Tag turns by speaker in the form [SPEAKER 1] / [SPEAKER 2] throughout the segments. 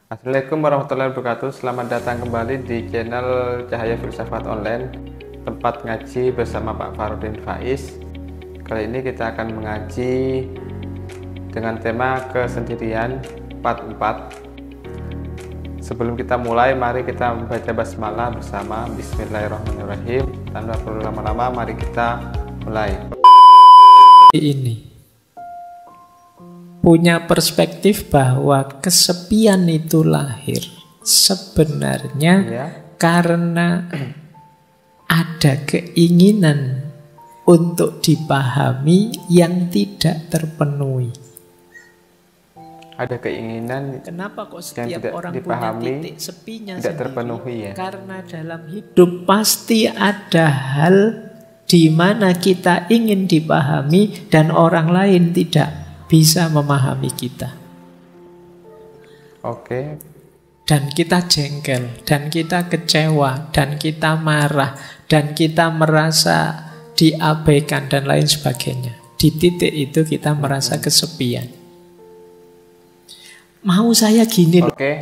[SPEAKER 1] Assalamualaikum warahmatullahi wabarakatuh. Selamat datang kembali di channel Cahaya Filsafat Online, tempat ngaji bersama Pak Farudin Faiz. Kali ini kita akan mengaji dengan tema kesendirian part 4. Sebelum kita mulai, mari kita membaca basmalah bersama. Bismillahirrahmanirrahim. Tanpa perlu lama-lama, mari kita mulai.
[SPEAKER 2] Ini punya perspektif bahwa kesepian itu lahir sebenarnya karena ada keinginan untuk dipahami yang tidak terpenuhi.
[SPEAKER 1] Ada keinginan
[SPEAKER 2] Kenapa kok
[SPEAKER 1] yang
[SPEAKER 2] setiap
[SPEAKER 1] tidak
[SPEAKER 2] orang
[SPEAKER 1] dipahami,
[SPEAKER 2] punya titik sepinya
[SPEAKER 1] tidak
[SPEAKER 2] sendiri?
[SPEAKER 1] terpenuhi ya?
[SPEAKER 2] Karena dalam hidup pasti ada hal di mana kita ingin dipahami dan orang lain tidak bisa memahami kita.
[SPEAKER 1] Oke.
[SPEAKER 2] Dan kita jengkel, dan kita kecewa, dan kita marah, dan kita merasa diabaikan, dan lain sebagainya. Di titik itu kita merasa kesepian. Mau saya gini loh.
[SPEAKER 1] Oke.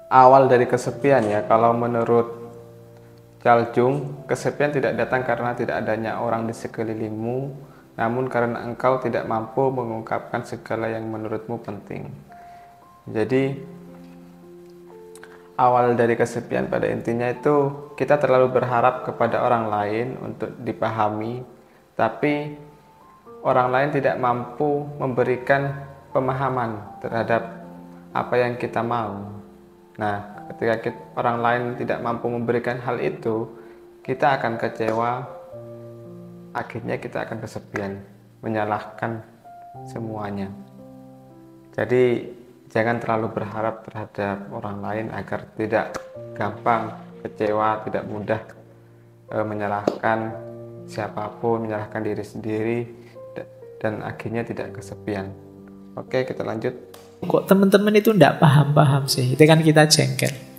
[SPEAKER 1] Awal dari kesepian ya, kalau menurut Carl Jung, kesepian tidak datang karena tidak adanya orang di sekelilingmu, namun karena engkau tidak mampu mengungkapkan segala yang menurutmu penting. Jadi awal dari kesepian pada intinya itu kita terlalu berharap kepada orang lain untuk dipahami, tapi orang lain tidak mampu memberikan pemahaman terhadap apa yang kita mau. Nah, ketika orang lain tidak mampu memberikan hal itu, kita akan kecewa. Akhirnya kita akan kesepian, menyalahkan semuanya. Jadi jangan terlalu berharap terhadap orang lain agar tidak gampang kecewa, tidak mudah menyalahkan siapapun, menyalahkan diri sendiri, dan akhirnya tidak kesepian. Oke, kita lanjut.
[SPEAKER 2] Kok teman-teman itu tidak paham-paham sih? Itu kan kita jengkel.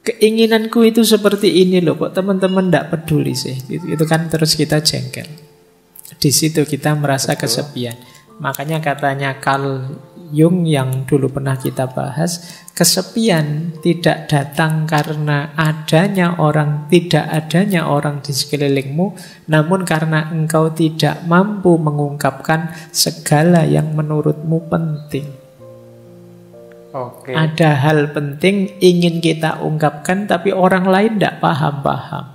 [SPEAKER 2] Keinginanku itu seperti ini loh, kok teman-teman tidak peduli sih? Itu kan terus kita jengkel. Di situ kita merasa kesepian. Makanya katanya Carl Jung yang dulu pernah kita bahas, kesepian tidak datang karena tidak adanya orang di sekelilingmu, namun karena engkau tidak mampu mengungkapkan segala yang menurutmu penting.
[SPEAKER 1] Oke.
[SPEAKER 2] Ada hal penting ingin kita ungkapkan, tapi orang lain tidak paham-paham.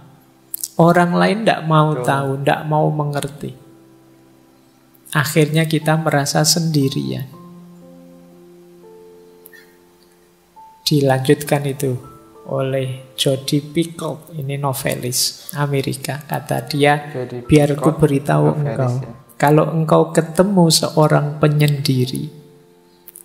[SPEAKER 2] Orang lain tidak mau tahu, tidak mau mengerti. Akhirnya kita merasa sendirian. Dilanjutkan itu oleh Jodi Picoult, ini novelis Amerika. Kata dia, biar ku beritahu engkau, kalau engkau ketemu seorang penyendiri,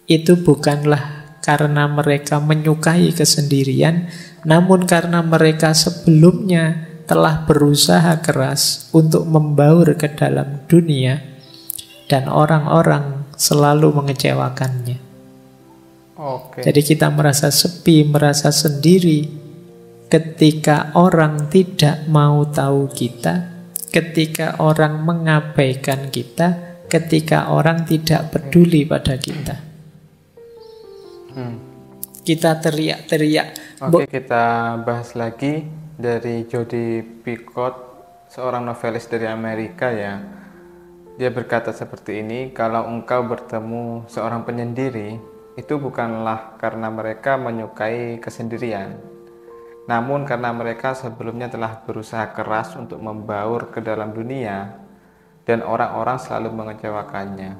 [SPEAKER 2] itu bukanlah karena mereka menyukai kesendirian, namun karena mereka sebelumnya telah berusaha keras untuk membaur ke dalam dunia, dan orang-orang selalu mengecewakannya. Jadi kita merasa sepi, merasa sendiri ketika orang tidak mau tahu kita, ketika orang mengabaikan kita, ketika orang tidak peduli pada kita. Kita teriak-teriak.
[SPEAKER 1] Oke, kita bahas lagi dari Jodi Picoult, seorang novelis dari Amerika ya. Dia berkata seperti ini, kalau engkau bertemu seorang penyendiri, itu bukanlah karena mereka menyukai kesendirian, namun karena mereka sebelumnya telah berusaha keras untuk membaur ke dalam dunia, dan orang-orang selalu mengecewakannya.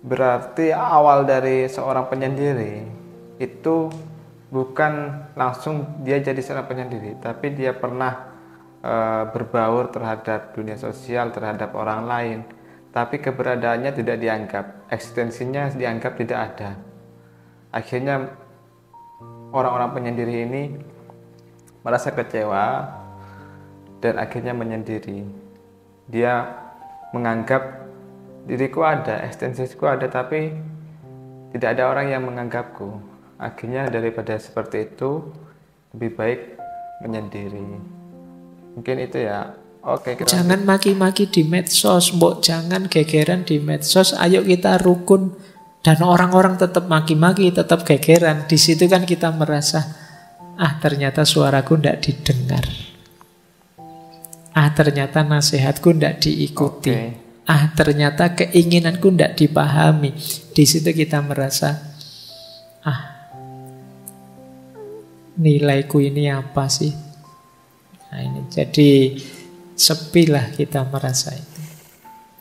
[SPEAKER 1] Berarti awal dari seorang penyendiri itu bukan langsung dia jadi seorang penyendiri, tapi dia pernah berbaur terhadap dunia sosial, terhadap orang lain, tapi keberadaannya tidak dianggap, eksistensinya dianggap tidak ada. Akhirnya orang-orang penyendiri ini merasa kecewa dan akhirnya menyendiri. Dia menganggap diriku ada, eksistensiku ada, tapi tidak ada orang yang menganggapku. Akhirnya daripada seperti itu, lebih baik menyendiri. Mungkin itu ya Oke, kita
[SPEAKER 2] Jangan maki-maki di medsos, mbok jangan gegeran di medsos. Ayo kita rukun. Dan orang-orang tetap maki-maki, tetap gegeran. Di situ kan kita merasa, ternyata suaraku tidak didengar. Ternyata nasihatku tidak diikuti. Ternyata keinginanku tidak dipahami. Di situ kita merasa, nilaiku ini apa sih? Nah, ini jadi sepilah kita merasa itu.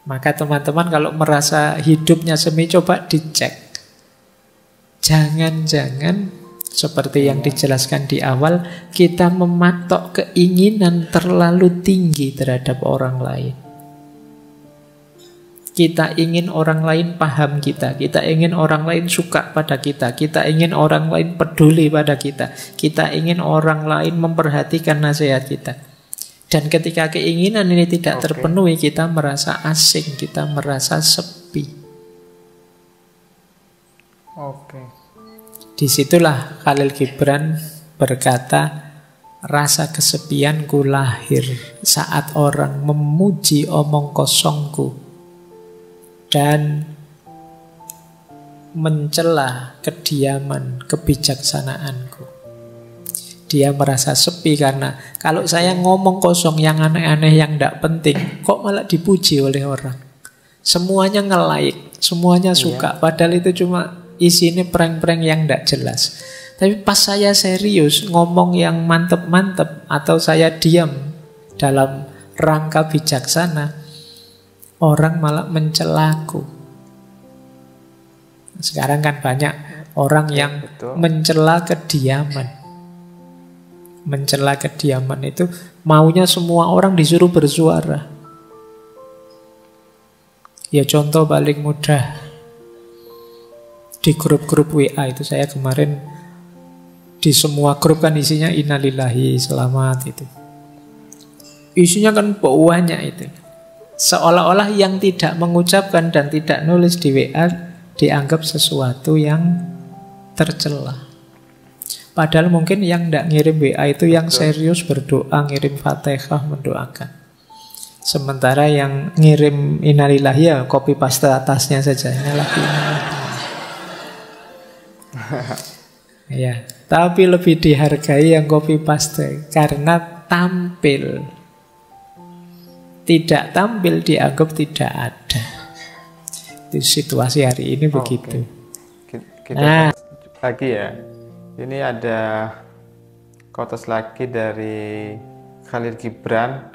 [SPEAKER 2] Maka teman-teman kalau merasa hidupnya semi, coba dicek. Jangan-jangan seperti yang dijelaskan di awal, kita mematok keinginan terlalu tinggi terhadap orang lain. Kita ingin orang lain paham kita ingin orang lain suka pada kita ingin orang lain peduli pada kita ingin orang lain memperhatikan nasihat kita. Dan ketika keinginan ini tidak terpenuhi, kita merasa asing, kita merasa sepi. Disitulah Khalil Gibran berkata, rasa kesepianku lahir saat orang memuji omong kosongku dan mencela kediaman kebijaksanaanku. Dia merasa sepi karena kalau saya ngomong kosong yang aneh-aneh yang tidak penting, kok malah dipuji oleh orang. Semuanya nge-like, semuanya suka, padahal itu cuma isinya prank-prank yang tidak jelas. Tapi pas saya serius ngomong yang mantep-mantep atau saya diam dalam rangka bijaksana, orang malah mencelaku. Sekarang kan banyak orang yang mencela kediaman. Mencela kediaman itu maunya semua orang disuruh bersuara. Ya contoh paling mudah, di grup-grup WA itu saya kemarin di semua grup kan isinya innalillahi selamat itu. Isinya kan banyak itu. Seolah-olah yang tidak mengucapkan dan tidak nulis di WA dianggap sesuatu yang tercela. Padahal mungkin yang tidak ngirim WA itu yang serius berdoa, ngirim Fatihah, mendoakan. Sementara yang ngirim innalillahi ya copy paste atasnya saja. Ya, tapi lebih dihargai yang copy paste karena tampil. Tidak tampil dianggap tidak ada. Itu situasi hari ini begitu.
[SPEAKER 1] Kita lagi ya. Ini ada quotes lagi dari Khalil Gibran.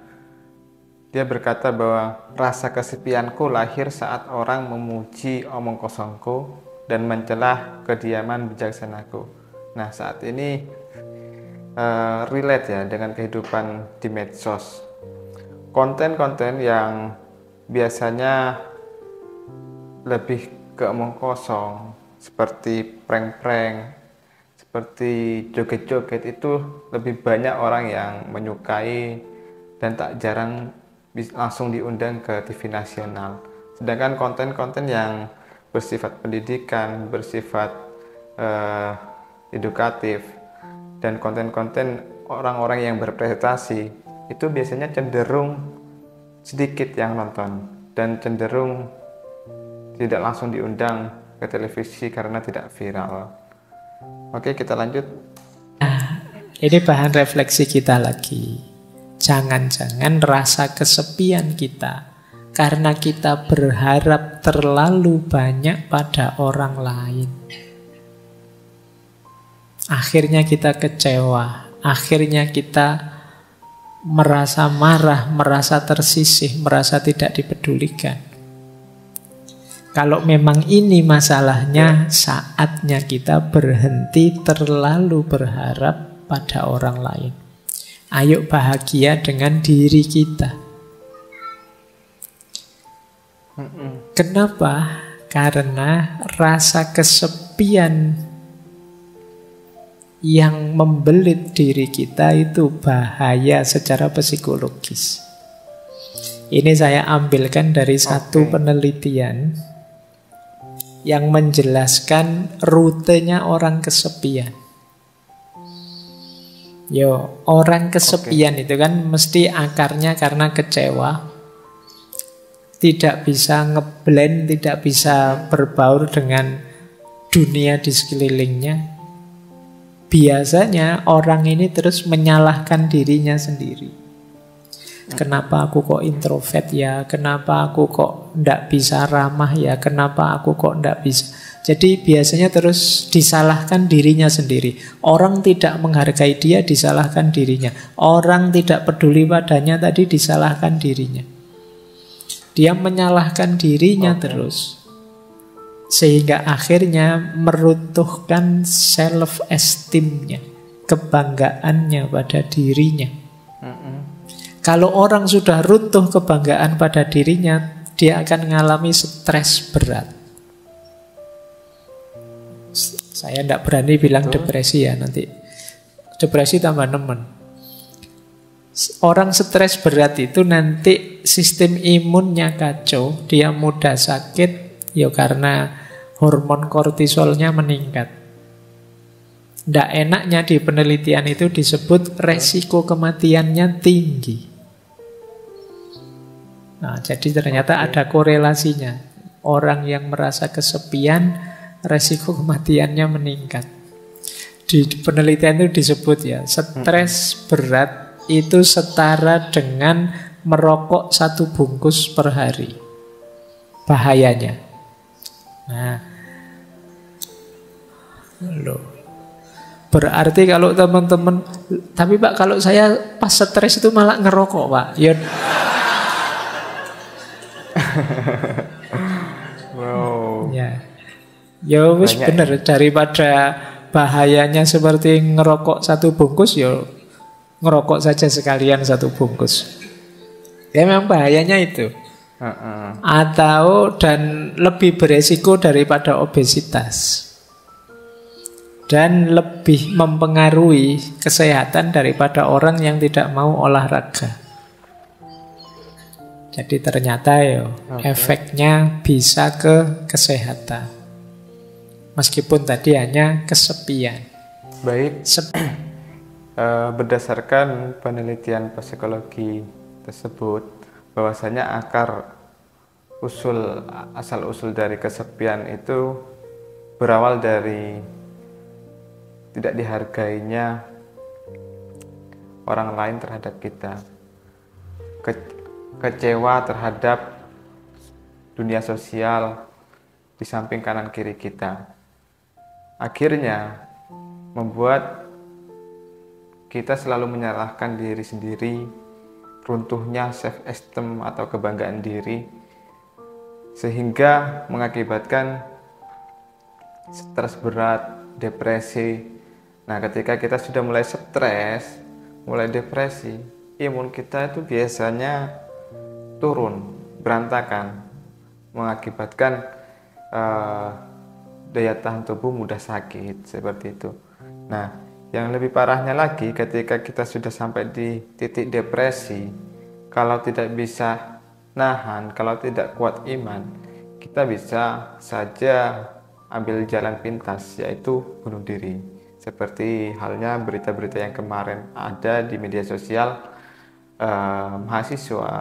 [SPEAKER 1] Dia berkata bahwa rasa kesepianku lahir saat orang memuji omong kosongku dan mencelah kediaman bijaksanaku. Nah, saat ini relate ya dengan kehidupan di medsos. Konten-konten yang biasanya lebih ke omong kosong seperti prank-prank, seperti joget-joget itu lebih banyak orang yang menyukai dan tak jarang langsung diundang ke TV nasional. Sedangkan konten-konten yang bersifat pendidikan, bersifat edukatif, dan konten-konten orang-orang yang berprestasi itu biasanya cenderung sedikit yang nonton dan cenderung tidak langsung diundang ke televisi karena tidak viral. Oke, kita lanjut.
[SPEAKER 2] Ini bahan refleksi kita lagi. Jangan-jangan rasa kesepian kita karena kita berharap terlalu banyak pada orang lain. Akhirnya kita kecewa, akhirnya kita merasa marah, merasa tersisih, merasa tidak dipedulikan. Kalau memang ini masalahnya, saatnya kita berhenti terlalu berharap pada orang lain. Ayo bahagia dengan diri kita. Kenapa? Karena rasa kesepian yang membelit diri kita itu bahaya secara psikologis. Ini saya ambilkan dari satu penelitian yang menjelaskan rutenya orang kesepian. Yo, orang kesepian itu kan mesti akarnya karena kecewa, tidak bisa ngeblend, tidak bisa berbaur dengan dunia di sekelilingnya. Biasanya orang ini terus menyalahkan dirinya sendiri. Kenapa aku kok introvert ya? Kenapa aku kok ndak bisa ramah ya? Kenapa aku kok ndak bisa? Jadi biasanya terus disalahkan dirinya sendiri. Orang tidak menghargai dia, disalahkan dirinya. Orang tidak peduli padanya tadi, disalahkan dirinya. Dia menyalahkan dirinya terus. Sehingga akhirnya meruntuhkan self-esteem-nya, kebanggaannya pada dirinya. Kalau orang sudah runtuh kebanggaan pada dirinya, dia akan mengalami stres berat. Saya tidak berani bilang depresi ya, nanti depresi tambah nemen. Orang stres berat itu nanti sistem imunnya kacau, dia mudah sakit, ya karena hormon kortisolnya meningkat. Tidak enaknya di penelitian itu disebut resiko kematiannya tinggi. Nah, jadi ternyata ada korelasinya. Orang yang merasa kesepian, resiko kematiannya meningkat. Di penelitian itu disebut ya, stres berat itu setara dengan merokok 1 bungkus per hari. Bahayanya. Nah, loh. Berarti kalau teman-teman, tapi Pak kalau saya pas stres itu malah ngerokok Pak. Ya.
[SPEAKER 1] Wow.
[SPEAKER 2] Ya wis bener, daripada bahayanya seperti ngerokok 1 bungkus, ya ngerokok saja sekalian 1 bungkus. Ya memang bahayanya itu. Atau dan lebih beresiko daripada obesitas. Dan lebih mempengaruhi kesehatan daripada orang yang tidak mau olahraga. Jadi ternyata ya efeknya bisa ke kesehatan. Meskipun tadi hanya kesepian.
[SPEAKER 1] Baik, berdasarkan penelitian psikologi tersebut, bahwasanya asal-usul dari kesepian itu berawal dari tidak dihargainya orang lain terhadap kita, kecewa terhadap dunia sosial di samping kanan kiri kita. Akhirnya membuat kita selalu menyalahkan diri sendiri, runtuhnya self-esteem atau kebanggaan diri, sehingga mengakibatkan stres berat, depresi. Nah, ketika kita sudah mulai stres, mulai depresi, imun kita itu biasanya turun, berantakan, mengakibatkan daya tahan tubuh mudah sakit, seperti itu. Nah, yang lebih parahnya lagi, ketika kita sudah sampai di titik depresi, kalau tidak bisa nahan, kalau tidak kuat iman, kita bisa saja ambil jalan pintas, yaitu bunuh diri. Seperti halnya berita-berita yang kemarin ada di media sosial, mahasiswa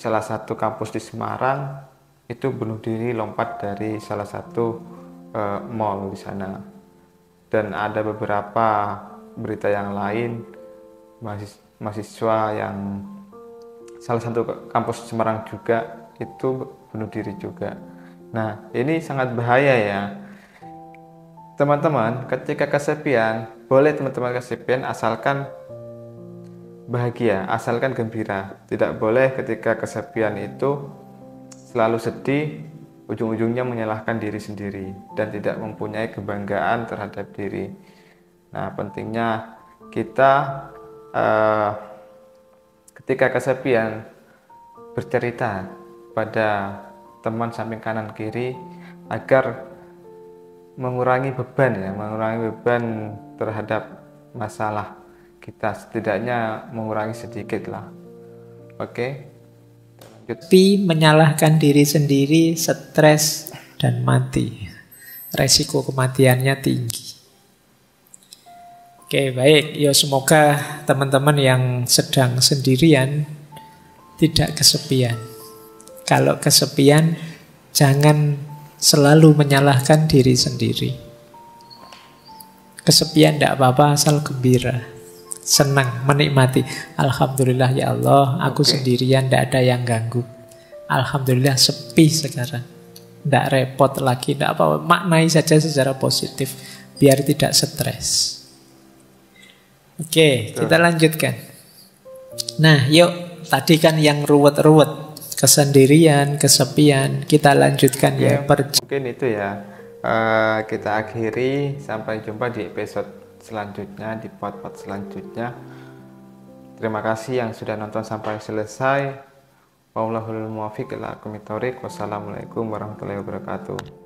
[SPEAKER 1] salah satu kampus di Semarang itu bunuh diri lompat dari salah satu mall di sana. Dan ada beberapa berita yang lain, mahasiswa yang salah satu kampus Semarang juga itu bunuh diri juga. Nah, ini sangat bahaya ya teman-teman. Ketika kesepian, boleh teman-teman kesepian asalkan bahagia, asalkan gembira. Tidak boleh ketika kesepian itu selalu sedih, ujung-ujungnya menyalahkan diri sendiri dan tidak mempunyai kebanggaan terhadap diri. Nah, pentingnya kita ketika kesepian bercerita pada teman samping kanan kiri agar mengurangi beban terhadap masalah kita, setidaknya mengurangi sedikit lah. Oke.
[SPEAKER 2] Tapi menyalahkan diri sendiri, stres dan mati. Resiko kematiannya tinggi. Oke, baik. Ya semoga teman-teman yang sedang sendirian tidak kesepian. Kalau kesepian, jangan selalu menyalahkan diri sendiri. Kesepian tidak apa-apa, asal gembira. Senang, menikmati. Alhamdulillah ya Allah, aku sendirian, tidak ada yang ganggu. Alhamdulillah sepi sekarang. Tidak repot lagi, tidak apa-apa. Maknai saja secara positif, biar tidak stres. Oke, kita lanjutkan. Nah, yuk. Tadi kan yang ruwet-ruwet. Kesendirian, kesepian. Kita lanjutkan ya.
[SPEAKER 1] Mungkin itu ya. Kita akhiri. Sampai jumpa di episode selanjutnya, di part-part selanjutnya. Terima kasih yang sudah nonton sampai selesai. Wallahul muwaffiq ila aqwamit thoriq. Wassalamualaikum warahmatullahi wabarakatuh.